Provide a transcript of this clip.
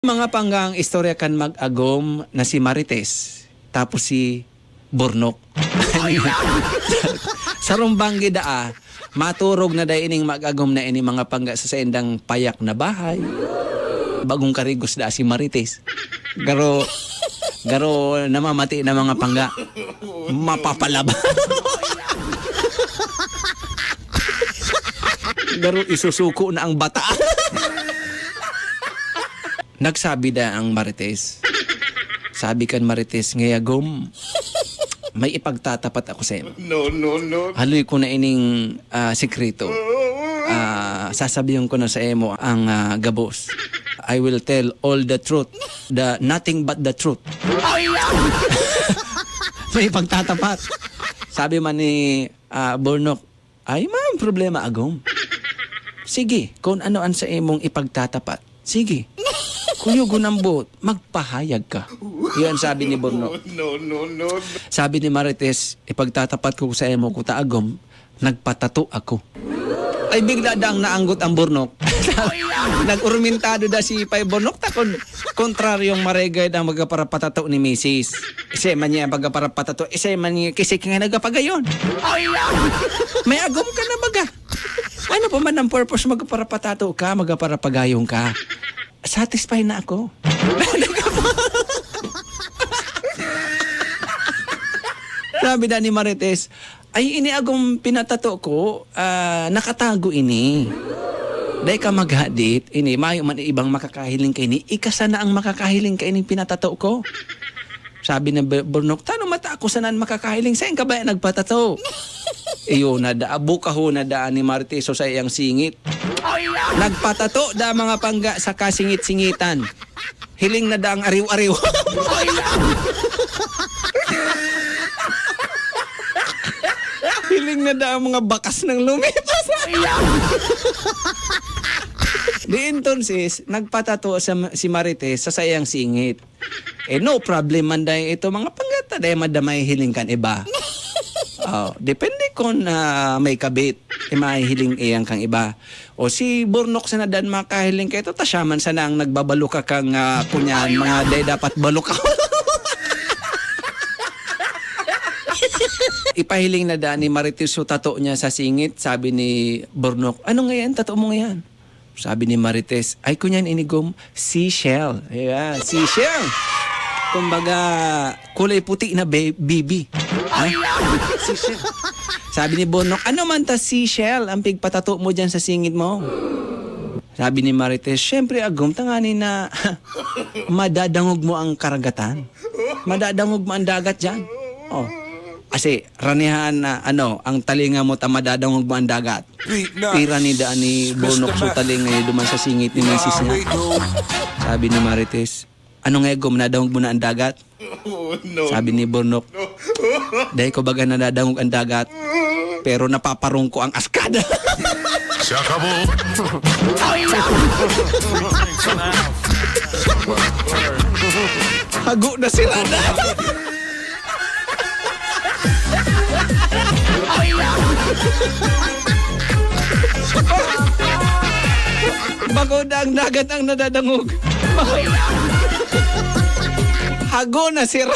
Mga panggang istorya kan mag-agom na si Marites tapos si Bornok. Sa rumbanggi daa, maturog na day ining mag-agom na ini mga pangga sa endang payak na bahay. Bagong karigos da si Marites. Garo namamati na mga pangga. Mapapalaba. Garo isusuko na ang bata. Nagsabi da ang Marites. Sabi kan Marites, ngayagom, may ipagtatapat ako sa iyo. No. Haloy ko na ining sekreto. Sasabihin ko na sa emo ang gabos. I will tell all the truth. Nothing but the truth. May ipagtatapat. Sabi man ni Bornok, ay ma'am, problema agom. Sige, kung ano-an sa emong ipagtatapat. Sige. Kuyo gunambot, magpahayag ka. Iyan sabi ni Bornok. No. Sabi ni Marites, ipagtatapat ko sa emo ko taagom, nagpatato ako. Ay bigla daang naanggot ang Bornok. Nag-urmentado da si Pay Bornok takon kontraryong maregay da magparapatato ni Mrs. Isa man niya magparapatato, isa man niya kasi nga nagapagayon. May agom ka na baga. Ano pa man ang purpose magparapatato ka, magaparapagayong ka? Satisfied na ako. Sabi na ni Marites, ay ini agong pinatato ko, nakatago ini. Dahil ka maghadit, ini, mayo man ibang makakahiling ka ini, ikasa na ang makakahiling ka ini pinatato ko. Sabi na Bornok, tano mata ako sanan makakahiling, saan ka ba nagpatato? Iyo na da, buka ho na daan ni Marites so sa iyang singit. Nagpatato da mga pangga sa kasingit-singitan. Hiling na da ang ariw-ariw. Hiling na da ang mga bakas ng lumipas. Di entonces, nagpatato si Marites sa sayang singit. No problem man dahil ito mga panggata dahil madamay hiling kan iba. Depende kung may kabit, mahihiling iyang kang iba. O si Bornok sa nadan makahiling ka ito, tasyaman sana ang nagbabalo ka kang kunyan, mga day dapat balo ka. Ipahiling na daan ni Marites so tato niya sa singit, sabi ni Bornok, ano ngayon, tato mo ngayon? Sabi ni Marites, ay kunyan inigom, seashell. Yeah, seashell. Kumbaga, kulay puti na bibi. Seashell. Sabi ni Bornok, ano man ta seashell ang pigpatato mo dyan sa singit mo? Sabi ni Marites, syempre agom, tangani na madadangog mo ang karagatan. Madadangog mo ang dagat dyan. Kasi ranihan na ang talinga mo madadangog mo ang dagat. Pira ni daan ni Bornok so talinga duman sa singit ni Mrs. niya. Sabi ni Marites, ano nga gom, nadangog mo na ang dagat? Sabi ni Bornok, dahil ko baga nadadangog ang dagat, pero napaparong ko ang askada. Hago na sila na. Bago na ang dagat ang nadadangog. Hago na sira.